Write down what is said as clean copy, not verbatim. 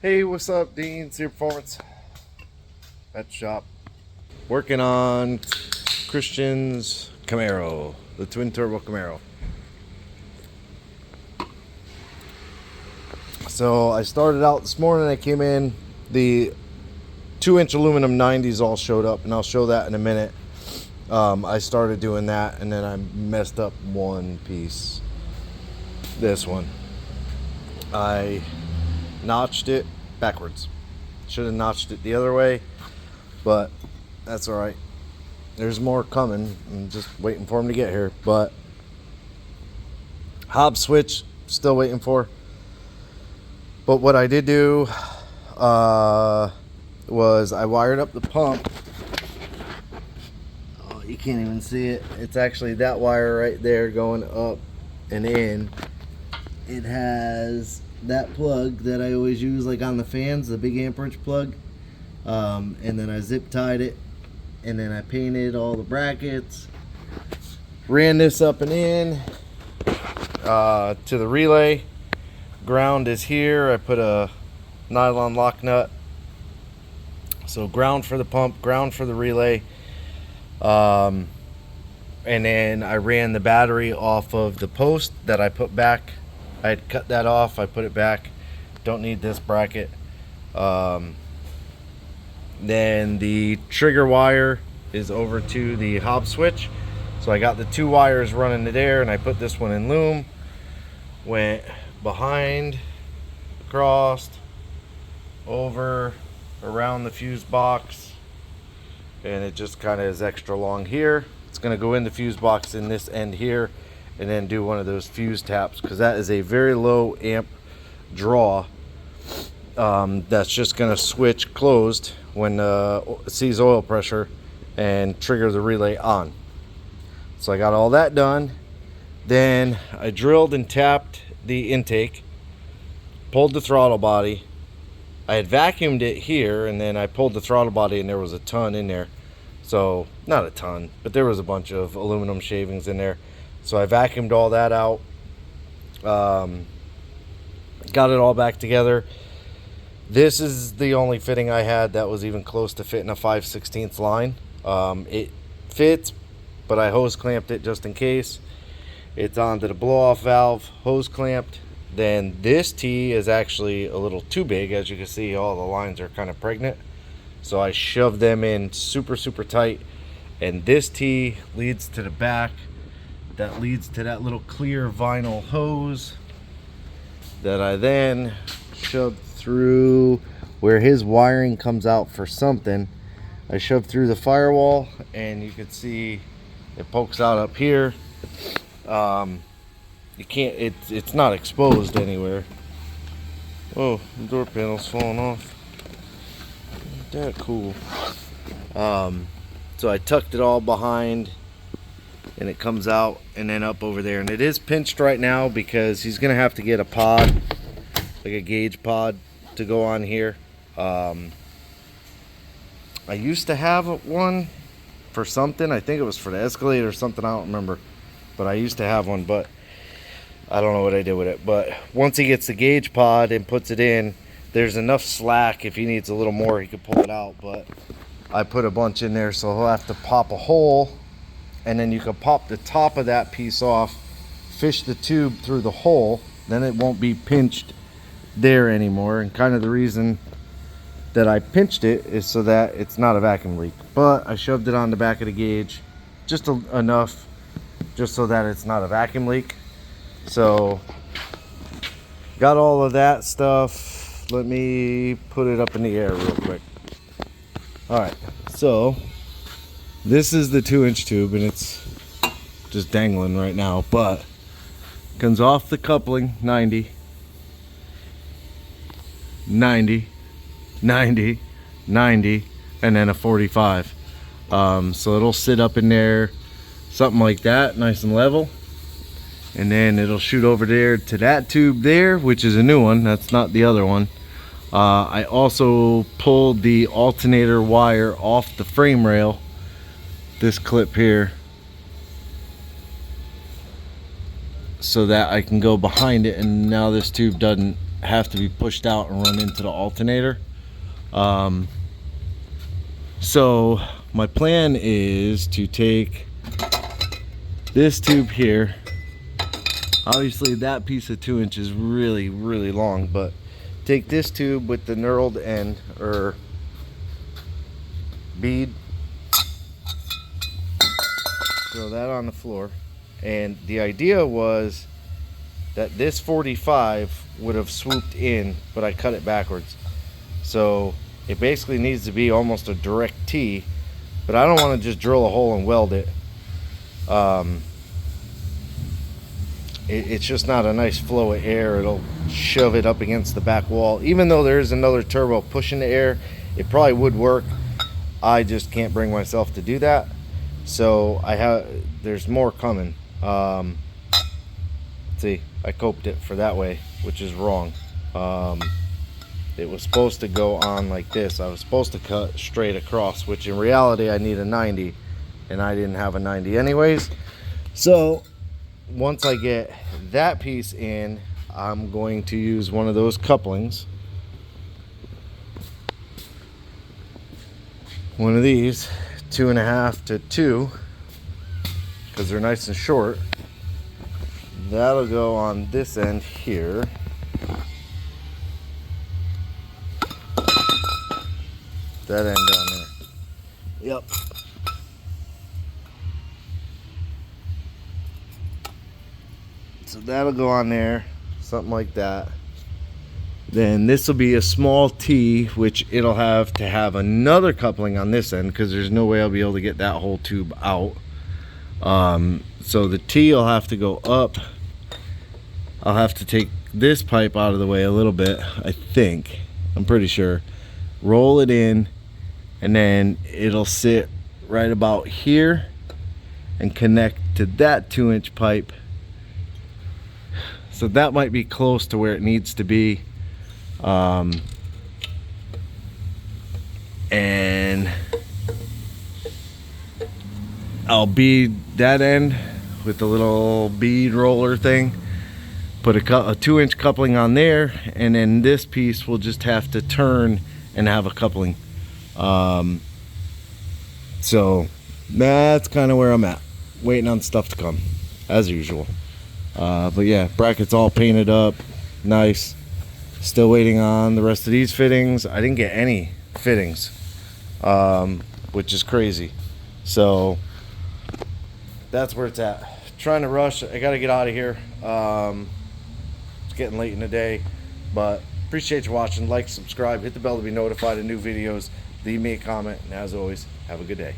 Hey, what's up? Dean, Sear Performance at the shop. Working on Christian's Camaro, the twin turbo Camaro. So I started out this morning. I came in, the 2-inch aluminum 90s all showed up, and I'll show that in a minute. I started doing that, and then I messed up one piece. This one. I notched it backwards. Should have notched it the other way, but that's all right. There's more coming. I'm just waiting for them to get here. But Hob switch, still waiting for. But what I did do was I wired up the pump. Oh, you can't even see it. It's actually that wire right there going up and in. It has that plug that I always use, like on the fans, the big amperage plug. And then I zip tied it, and then I painted all the brackets. Ran this up and in to the relay. Ground is here. I put a nylon lock nut. So ground for the pump, ground for the relay. And then I ran the battery off of the post that I put back. I had cut that off. I put it back. Don't need this bracket. Then the trigger wire is over to the Hob switch. So I got the two wires running to there, and I put this one in loom. Went behind, crossed, over, around the fuse box, and it just kind of is extra long here. It's going to go in the fuse box in this end here, and then do one of those fuse taps, because that is a very low amp draw. That's just going to switch closed when it sees oil pressure and trigger the relay on. So I got all that done. Then I drilled and tapped the intake, pulled the throttle body. I had vacuumed it here, and then I pulled the throttle body, and there was a ton in there. So not a ton, but there was a bunch of aluminum shavings in there. So I vacuumed all that out, got it all back together. This is the only fitting I had that was even close to fitting a 5/16 line. It fits, but I hose clamped it just in case. It's onto the blow-off valve, hose clamped. Then this T is actually a little too big. As you can see, all the lines are kind of pregnant. So I shoved them in super tight. And this T leads to the back. That leads to that little clear vinyl hose that I then shoved through where his wiring comes out for something. I shoved through the firewall, and you can see it pokes out up here. You can't, it's not exposed anywhere. Oh, the door panel's falling off. Ain't that cool? So I tucked it all behind, and it comes out and then up over there, and it is pinched right now because he's gonna have to get a pod, like a gauge pod, to go on here. I used to have one for something. I think it was for the Escalade or something, I don't remember, but I used to have one, but I don't know what I did with it. But once he gets the gauge pod and puts it in, there's enough slack. If he needs a little more, he could pull it out, but I put a bunch in there, so he'll have to pop a hole, and then you can pop the top of that piece off, fish the tube through the hole, then it won't be pinched there anymore. And kind of the reason that I pinched it is so that it's not a vacuum leak. But I shoved it on the back of the gauge just enough, just so that it's not a vacuum leak. So got all of that stuff. Let me put it up in the air real quick. All right, so this is the 2-inch tube, and it's just dangling right now, but comes off the coupling 90, 90, 90, 90, and then a 45. So it'll sit up in there, something like that, nice and level. And then it'll shoot over there to that tube there, which is a new one. That's not the other one. I also pulled the alternator wire off the frame rail, this clip here, so that I can go behind it, and now this tube doesn't have to be pushed out and run into the alternator. So my plan is to take this tube here. Obviously that piece of 2 inch is really long, but take this tube with the knurled end or bead, throw that on the floor, and the idea was that this 45 would have swooped in, but I cut it backwards, so it basically needs to be almost a direct T, but I don't want to just drill a hole and weld it. It's just not a nice flow of air. It'll shove it up against the back wall. Even though there's another turbo pushing the air, it probably would work. I just can't bring myself to do that. So there's more coming. See, I coped it for that way, which is wrong. It was supposed to go on like this. I was supposed to cut straight across, which in reality I need a 90, and I didn't have a 90 anyways. So once I get that piece in, I'm going to use one of those couplings, one of these 2.5 to 2, because they're nice and short. That'll go on this end here. That end down there. Yep. So that'll go on there, something like that. Then this will be a small T, which it'll have to have another coupling on this end because there's no way I'll be able to get that whole tube out. So the T will have to go up. I'll have to take this pipe out of the way a little bit, I think. I'm pretty sure. Roll it in, and then it'll sit right about here and connect to that 2-inch pipe. So that might be close to where it needs to be. And I'll bead that end with the little bead roller thing. Put a 2-inch coupling on there, and then this piece will just have to turn and have a coupling. So that's kind of where I'm at, waiting on stuff to come as usual. But yeah, brackets all painted up, nice. Still waiting on the rest of these fittings. I didn't get any fittings, which is crazy. So that's where it's at. Trying to rush. I gotta get out of here. It's getting late in the day, but appreciate you watching. Like, subscribe, hit the bell to be notified of new videos. Leave me a comment, and as always, have a good day.